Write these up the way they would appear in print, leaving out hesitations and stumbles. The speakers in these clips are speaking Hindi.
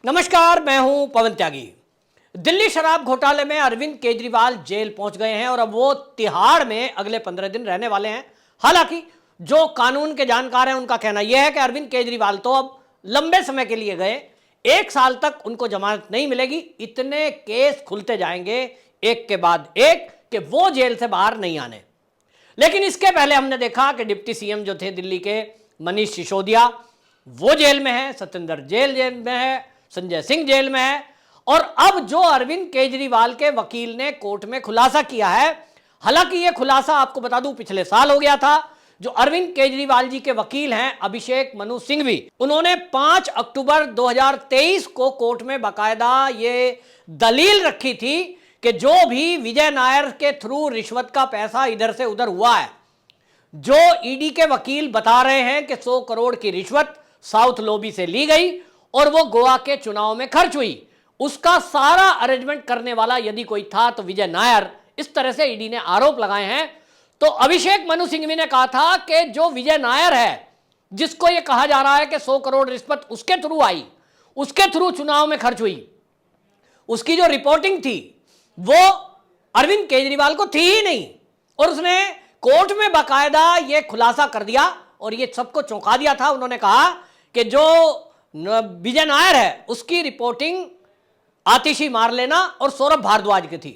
नमस्कार, मैं हूं पवन त्यागी। दिल्ली शराब घोटाले में अरविंद केजरीवाल जेल पहुंच गए हैं और अब वो तिहाड़ में अगले 15 दिन रहने वाले हैं। हालांकि जो कानून के जानकार हैं उनका कहना यह है कि अरविंद केजरीवाल तो अब लंबे समय के लिए गए, 1 साल तक उनको जमानत नहीं मिलेगी। इतने केस खुलते जाएंगे एक के बाद एक कि वो जेल से बाहर नहीं आने। लेकिन इसके पहले हमने देखा कि डिप्टी सीएम जो थे दिल्ली के, मनीष सिसोदिया, वो जेल में है, सत्येंद्र जेल में है, संजय सिंह जेल में है। और अब जो अरविंद केजरीवाल के वकील ने कोर्ट में खुलासा किया है, हालांकि यह खुलासा आपको बता दूं पिछले साल हो गया था। जो अरविंद केजरीवाल जी के वकील हैं अभिषेक मनु सिंघवी, उन्होंने 5 अक्टूबर 2023 को कोर्ट में बाकायदा ये दलील रखी थी कि जो भी विजय नायर के थ्रू रिश्वत का पैसा इधर से उधर हुआ है, जो ईडी के वकील बता रहे हैं कि 100 करोड़ की रिश्वत साउथ लॉबी से ली गई और वो गोवा के चुनाव में खर्च हुई, उसका सारा अरेंजमेंट करने वाला यदि कोई था तो विजय नायर। इस तरह से ईडी ने आरोप लगाए हैं। तो अभिषेक मनु सिंघवी ने कहा था कि जो विजय नायर है, जिसको यह कहा जा रहा है कि 100 करोड़ रिश्वत उसके थ्रू आई, उसके थ्रू चुनाव में खर्च हुई, उसकी जो रिपोर्टिंग थी वो अरविंद केजरीवाल को थी ही नहीं। और उसने कोर्ट में बाकायदा यह खुलासा कर दिया और यह सबको चौंका दिया था। उन्होंने कहा कि जो विजय नायर है उसकी रिपोर्टिंग आतिशी मारलेना और सौरभ भारद्वाज की थी।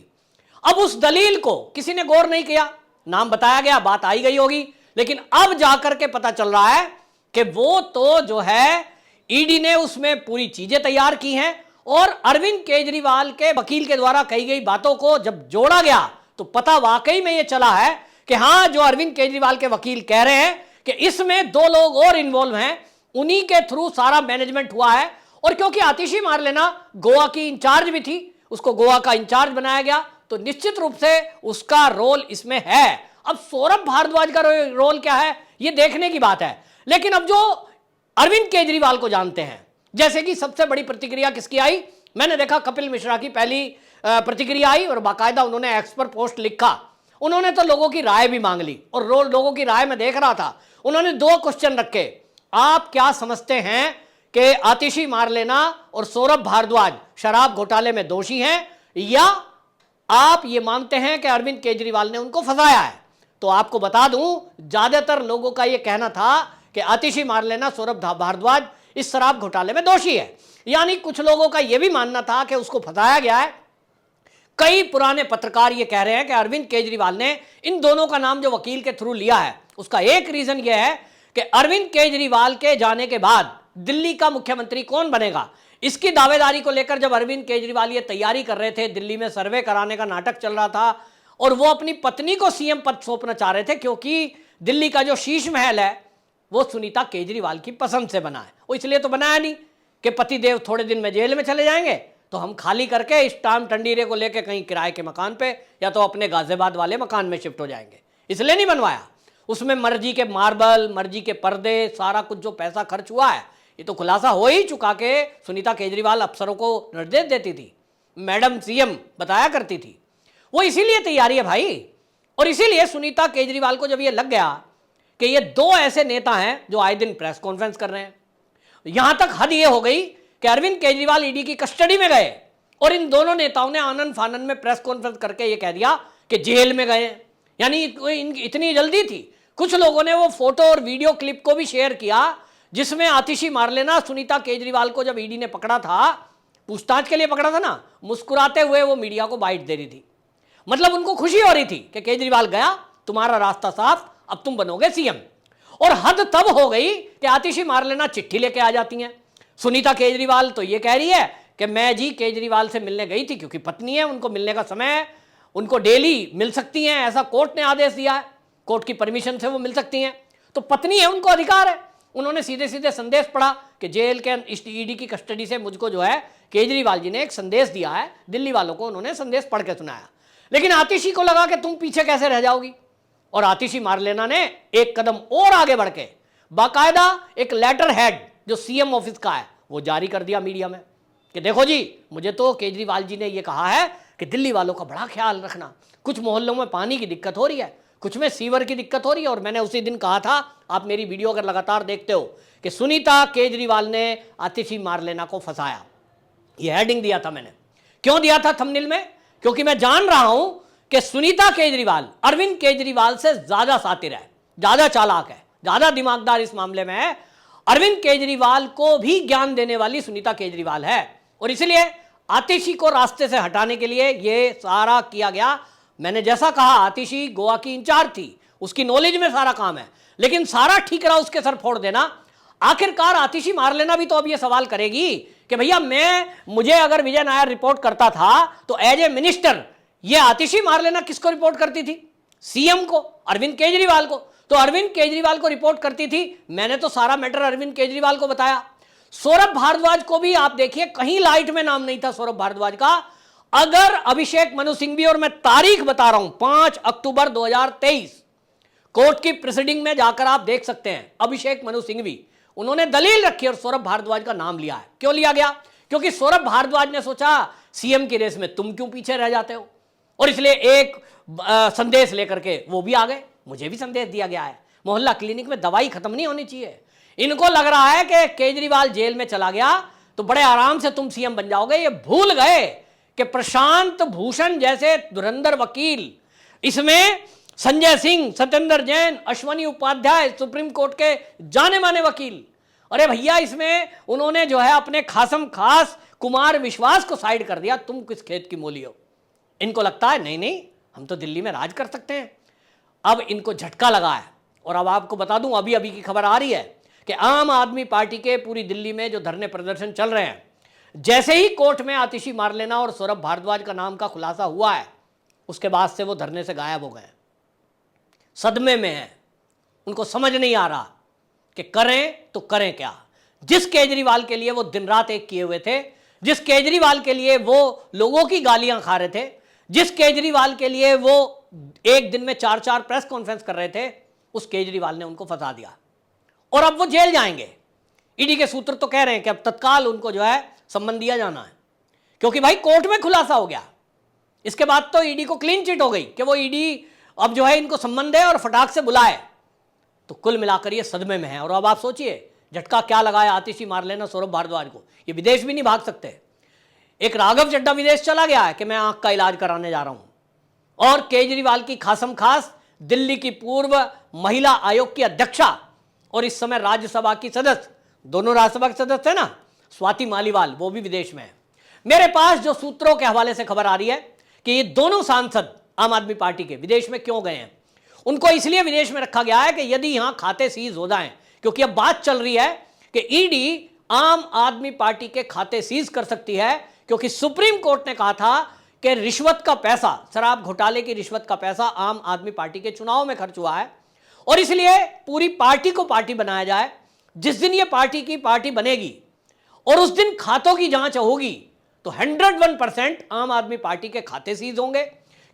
अब उस दलील को किसी ने गौर नहीं किया, नाम बताया गया, बात आई गई होगी, लेकिन अब जाकर के पता चल रहा है कि वो तो जो है ईडी ने उसमें पूरी चीजें तैयार की हैं। और अरविंद केजरीवाल के वकील के द्वारा कही गई बातों को जब जोड़ा गया तो पता वाकई में यह चला है कि हां, जो अरविंद केजरीवाल के वकील कह रहे हैं कि इसमें 2 लोग और इन्वॉल्व हैं, उन्हीं के थ्रू सारा मैनेजमेंट हुआ है। और क्योंकि आतिशी मारलेना गोवा की इंचार्ज भी थी, उसको गोवा का इंचार्ज बनाया गया, तो निश्चित रूप से उसका रोल इसमें है। अब सौरभ भारद्वाज का रोल क्या है यह देखने की बात है। लेकिन अब जो अरविंद केजरीवाल को जानते हैं, जैसे कि सबसे बड़ी प्रतिक्रिया किसकी आई, मैंने देखा कपिल मिश्रा की पहली प्रतिक्रिया आई और बाकायदा उन्होंने एक्स पर पोस्ट लिखा। उन्होंने तो लोगों की राय भी मांग ली और लोगों की राय में देख रहा था। उन्होंने 2 क्वेश्चन रखे, आप क्या समझते हैं कि आतिशी मारलेना और सौरभ भारद्वाज शराब घोटाले में दोषी हैं, या आप ये मानते हैं कि अरविंद केजरीवाल ने उनको फंसाया है? तो आपको बता दूं, ज्यादातर लोगों का यह कहना था कि आतिशी मारलेना, सौरभ भारद्वाज इस शराब घोटाले में दोषी है। यानी कुछ लोगों का यह भी मानना था कि उसको फंसाया गया है। कई पुराने पत्रकार यह कह रहे हैं कि अरविंद केजरीवाल ने इन दोनों का नाम जो वकील के थ्रू लिया है, उसका एक रीजन यह है कि अरविंद केजरीवाल के जाने के बाद दिल्ली का मुख्यमंत्री कौन बनेगा, इसकी दावेदारी को लेकर जब अरविंद केजरीवाल ये तैयारी कर रहे थे, दिल्ली में सर्वे कराने का नाटक चल रहा था और वो अपनी पत्नी को सीएम पद सौंपना चाह रहे थे, क्योंकि दिल्ली का जो शीश महल है वो सुनीता केजरीवाल की पसंद से बना है। वो इसलिए तो बनाया नहीं कि पतिदेव थोड़े दिन में जेल में चले जाएंगे तो हम खाली करके इस टाम टंडीरे को लेकर कहीं किराए के मकान पे या तो अपने गाजियाबाद वाले मकान में शिफ्ट हो जाएंगे, इसलिए नहीं बनवाया। उसमें मर्जी के मार्बल, मर्जी के पर्दे, सारा कुछ जो पैसा खर्च हुआ है ये तो खुलासा हो ही चुका कि सुनीता केजरीवाल अफसरों को निर्देश देती थी, मैडम सीएम बताया करती थी। वो इसीलिए तैयारी है भाई। और इसीलिए सुनीता केजरीवाल को जब ये लग गया कि ये 2 ऐसे नेता हैं जो आए दिन प्रेस कॉन्फ्रेंस कर रहे हैं, यहां तक हद ये हो गई कि अरविंद केजरीवाल ईडी की कस्टडी में गए और इन दोनों नेताओं ने आनंद फानन में प्रेस कॉन्फ्रेंस करके ये कह दिया कि जेल में गए। यानी इतनी जल्दी थी। कुछ लोगों ने वो फोटो और वीडियो क्लिप को भी शेयर किया जिसमें आतिशी मारलेना, सुनीता केजरीवाल को जब ईडी ने पकड़ा था, पूछताछ के लिए पकड़ा था ना, मुस्कुराते हुए वो मीडिया को बाइट दे रही थी। मतलब उनको खुशी हो रही थी कि केजरीवाल गया, तुम्हारा रास्ता साफ, अब तुम बनोगे सीएम। और हद तब हो गई कि आतिशी मारलेना चिट्ठी लेके आ जाती हैं। सुनीता केजरीवाल तो ये कह रही है कि मैं जी केजरीवाल से मिलने गई थी, क्योंकि पत्नी है, उनको मिलने का समय है, उनको डेली मिल सकती हैं, ऐसा कोर्ट ने आदेश दिया है, कोर्ट की परमिशन से वो मिल सकती हैं। तो पत्नी है, उनको अधिकार है। उन्होंने सीधे सीधे संदेश पढ़ा कि जेल के ईडी की कस्टडी से मुझको जो है केजरीवाल जी ने एक संदेश दिया है, दिल्ली वालों को उन्होंने संदेश पढ़ के सुनाया। लेकिन आतिशी को लगा कि तुम पीछे कैसे रह जाओगी, और आतिशी मारलेना ने एक कदम और आगे बढ़ के बाकायदा एक लेटर हेड जो सीएम ऑफिस का है वो जारी कर दिया मीडिया में कि देखो जी, मुझे तो केजरीवाल जी ने ये कहा है कि दिल्ली वालों का बड़ा ख्याल रखना, कुछ मोहल्लों में पानी की दिक्कत हो रही है, कुछ में सीवर की दिक्कत हो रही है। और मैंने उसी दिन कहा था, आप मेरी वीडियो अगर लगातार देखते हो, कि सुनीता केजरीवाल ने आतिशी मारलेना को फंसाया। ये हेडिंग दिया था मैंने। क्यों दिया था थंबनेल में? क्योंकि मैं जान रहा हूं कि सुनीता केजरीवाल अरविंद केजरीवाल से ज्यादा सातिर है, ज्यादा चालाक है, ज्यादा दिमागदार इस मामले में है। अरविंद केजरीवाल को भी ज्ञान देने वाली सुनीता केजरीवाल है, और इसलिए आतिशी को रास्ते से हटाने के लिए यह सारा किया गया। मैंने जैसा कहा, आतिशी गोवा की इंचार्ज थी, उसकी नॉलेज में सारा काम है, लेकिन सारा ठीकरा उसके सर फोड़ देना। आखिरकार आतिशी मार लेना भी तो अब यह सवाल करेगी कि भैया मुझे अगर विजय नायर रिपोर्ट करता था तो एज ए मिनिस्टर यह आतिशी मार लेना किसको रिपोर्ट करती थी? सीएम को, अरविंद केजरीवाल को। तो अरविंद केजरीवाल को रिपोर्ट करती थी। मैंने तो सारा मैटर अरविंद केजरीवाल को बताया। सौरभ भारद्वाज को भी आप देखिए, कहीं लाइट में नाम नहीं था सौरभ भारद्वाज का। अगर अभिषेक मनु सिंघवी, और मैं तारीख बता रहा हूं 5 अक्टूबर 2023, कोर्ट की प्रोसीडिंग में जाकर आप देख सकते हैं, अभिषेक मनु सिंघवी उन्होंने दलील रखी और सौरभ भारद्वाज का नाम लिया है। क्यों लिया गया? क्योंकि सौरभ भारद्वाज ने सोचा सीएम की रेस में तुम क्यों पीछे रह जाते हो, और इसलिए एक संदेश लेकर के वो भी आ गए। मुझे भी संदेश दिया गया है, मोहल्ला क्लिनिक में दवाई खत्म नहीं होनी चाहिए। इनको लग रहा है कि केजरीवाल जेल में चला गया तो बड़े आराम से तुम सीएम बन जाओगे। ये भूल गए कि प्रशांत भूषण जैसे धुरंधर वकील, इसमें संजय सिंह, सत्येंद्र जैन, अश्वनी उपाध्याय, सुप्रीम कोर्ट के जाने माने वकील, अरे भैया इसमें उन्होंने जो है अपने खासम खास कुमार विश्वास को साइड कर दिया। तुम किस खेत की मूली हो? इनको लगता है नहीं नहीं हम तो दिल्ली में राज कर सकते हैं। अब इनको झटका लगा है। और अब आपको बता दूं, अभी अभी की खबर आ रही है कि आम आदमी पार्टी के पूरी दिल्ली में जो धरने प्रदर्शन चल रहे हैं, जैसे ही कोर्ट में आतिशी मार लेना और सौरभ भारद्वाज का नाम का खुलासा हुआ है, उसके बाद से वो धरने से गायब हो गए, सदमे में हैं। उनको समझ नहीं आ रहा कि करें तो करें क्या। जिस केजरीवाल के लिए वो दिन रात एक किए हुए थे, जिस केजरीवाल के लिए वो लोगों की गालियां खा रहे थे, जिस केजरीवाल के लिए वो एक दिन में 4-4 प्रेस कॉन्फ्रेंस कर रहे थे, उस केजरीवाल ने उनको फंसा दिया और अब वो जेल जाएंगे। ईडी के सूत्र तो कह रहे हैं कि अब तत्काल उनको जो है सम्मन दिया जाना है, क्योंकि भाई कोर्ट में खुलासा हो गया। इसके बाद तो ईडी को क्लीन चिट हो गई कि वो ईडी अब जो है इनको सम्मन दे और फटाक से बुलाए। तो कुल मिलाकर ये सदमे में है। और अब आप सोचिए झटका क्या लगाया आतिशी मार लेना सौरभ भारद्वाज को। ये विदेश भी नहीं भाग सकते। एक राघव चड्ढा विदेश चला गया है कि मैं आंख का इलाज कराने जा रहा हूं, और केजरीवाल की खासम खास दिल्ली की पूर्व महिला आयोग की अध्यक्षा और इस समय राज्यसभा की सदस्य, दोनों राज्यसभा के सदस्य है ना, स्वाति मालीवाल, वो भी विदेश में है। मेरे पास जो सूत्रों के हवाले से खबर आ रही है कि ये दोनों सांसद आम आदमी पार्टी के विदेश में क्यों गए हैं। उनको इसलिए विदेश में रखा गया है कि यदि यहां खाते सीज हो जाएं, क्योंकि अब बात चल रही है कि ईडी आम आदमी पार्टी के खाते सीज कर सकती है, क्योंकि सुप्रीम कोर्ट ने कहा था कि रिश्वत का पैसा, शराब घोटाले की रिश्वत का पैसा आम आदमी पार्टी के चुनाव में खर्च हुआ है, और इसलिए पूरी पार्टी को पार्टी बनाया जाए। जिस दिन ये पार्टी की पार्टी बनेगी और उस दिन खातों की जांच होगी तो 101% आम आदमी पार्टी के खाते सीज होंगे,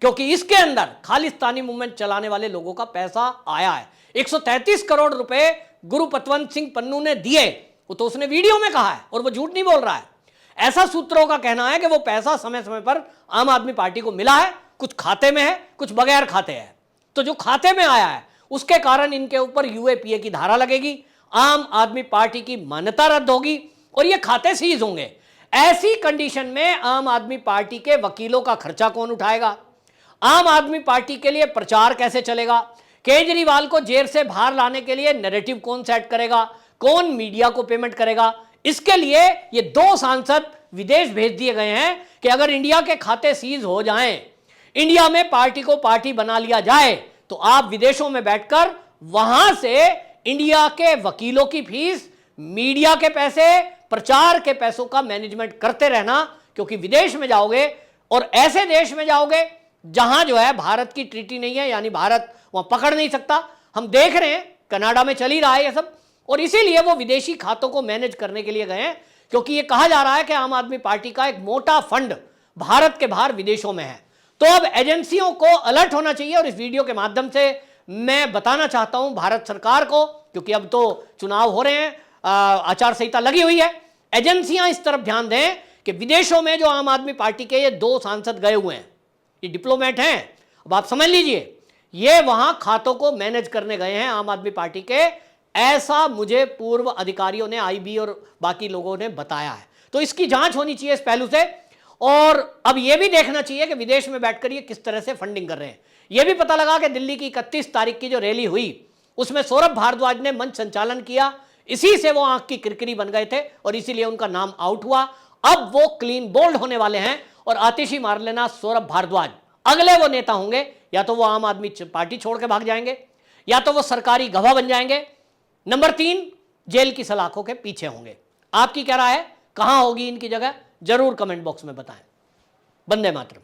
क्योंकि इसके अंदर खालिस्तानी मूवमेंट चलाने वाले लोगों का पैसा आया है। 133 करोड़ रुपए गुरु पतवंत सिंह पन्नू ने दिए, वो तो उसने वीडियो में कहा है और वो झूठ नहीं बोल रहा है। ऐसा सूत्रों का कहना है कि वो पैसा समय समय पर आम आदमी पार्टी को मिला है, कुछ खाते में है, कुछ बगैर खाते है। तो जो खाते में आया है उसके कारण इनके ऊपर यूएपीए की धारा लगेगी, आम आदमी पार्टी की मान्यता रद्द होगी और ये खाते सीज होंगे। ऐसी कंडीशन में आम आदमी पार्टी के वकीलों का खर्चा कौन उठाएगा? आम आदमी पार्टी के लिए प्रचार कैसे चलेगा? केजरीवाल को जेल से बाहर लाने के लिए नैरेटिव कौन सेट करेगा? कौन मीडिया को पेमेंट करेगा? इसके लिए ये 2 सांसद विदेश भेज दिए गए हैं कि अगर इंडिया के खाते सीज हो जाएं, इंडिया में पार्टी को पार्टी बना लिया जाए, तो आप विदेशों में बैठकर वहां से इंडिया के वकीलों की फीस, मीडिया के पैसे, प्रचार के पैसों का मैनेजमेंट करते रहना। क्योंकि विदेश में जाओगे और ऐसे देश में जाओगे जहां जो है भारत की ट्रीटी नहीं है, यानी भारत वहां पकड़ नहीं सकता। हम देख रहे हैं कनाडा में चल ही रहा है ये सब, और इसीलिए वो विदेशी खातों को मैनेज करने के लिए गए हैं, क्योंकि ये कहा जा रहा है कि आम आदमी पार्टी का एक मोटा फंड भारत के बाहर विदेशों में है। तो अब एजेंसियों को अलर्ट होना चाहिए, और इस वीडियो के माध्यम से मैं बताना चाहता हूं भारत सरकार को, क्योंकि अब तो चुनाव हो रहे हैं, आचार संहिता लगी हुई है, एजेंसियां इस तरफ ध्यान दें कि विदेशों में जो आम आदमी पार्टी के ये 2 सांसद गए हुए हैं, ये डिप्लोमेट हैं। अब आप समझ लीजिए ये वहां खातों को मैनेज करने गए हैं आम आदमी पार्टी के, ऐसा मुझे पूर्व अधिकारियों ने, आईबी और बाकी लोगों ने बताया है। तो इसकी जांच होनी चाहिए इस पहलू से। और अब यह भी देखना चाहिए कि विदेश में बैठकर ये किस तरह से फंडिंग कर रहे हैं। यह भी पता लगा कि दिल्ली की 31 तारीख की जो रैली हुई उसमें सौरभ भारद्वाज ने मंच संचालन किया, इसी से वो आंख की किरकिरी बन गए थे और इसीलिए उनका नाम आउट हुआ। अब वो क्लीन बोल्ड होने वाले हैं और आतिशी मार लेना सौरभ भारद्वाज अगले वो नेता होंगे, या तो वो आम आदमी पार्टी छोड़ के भाग जाएंगे या तो वो सरकारी गवाह बन जाएंगे। नंबर 3, जेल की सलाखों के पीछे होंगे। आपकी क्या राय है, कहां होगी इनकी जगह, जरूर कमेंट बॉक्स में बताएं। वंदे मातरम।